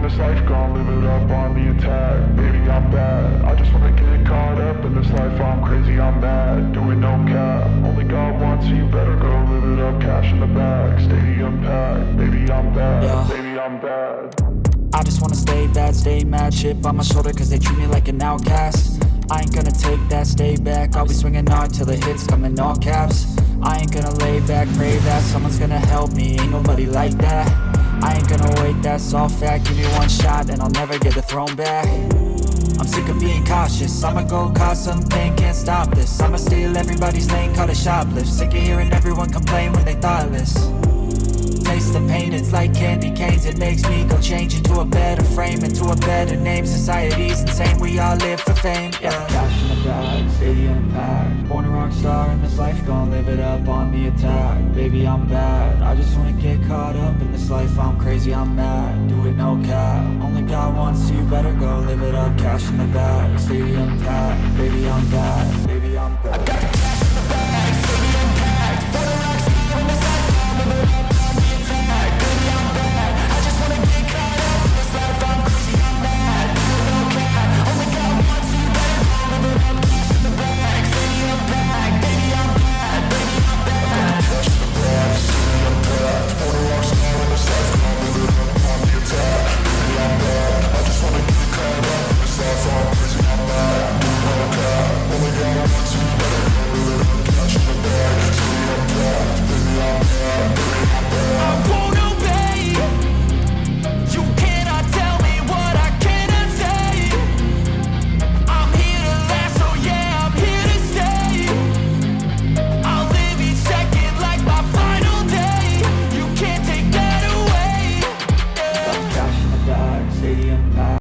this life, gon' live it up on the attack. Baby, I'm bad, I just wanna get caught up in this life. I'm crazy, I'm mad, doing no cap. Only God wants you, better go live it up. Cash in the bag, stadium packed. Baby, I'm bad, yeah. Baby, I'm bad. I just wanna stay bad, stay mad. Chip on my shoulder cause they treat me like an outcast. I ain't gonna take that, stay back. I'll be swinging hard till the hits come in all caps. I ain't gonna lay back, pray that someone's gonna help me. Ain't nobody like that. I ain't gonna wait, that's all fact. Give me one shot and I'll never get the throne back. I'm sick of being cautious. I'ma go cause something, can't stop this. I'ma steal everybody's lane, call it shoplift. Sick of hearing everyone complain when they thoughtless. Taste the pain, it's like candy canes. It makes me go change into a better frame, into a better name. Society's insane, we all live for fame, yeah. Cash in the bag, stadium packed. Born a rock star in this life, gon' live it up on the attack. Baby, I'm bad, I just wanna get caught up in this life. I'm crazy, I'm mad, do it no cap. Only God wants you, better go live it up. Cash in the bag, stadium packed. Baby, I'm bad.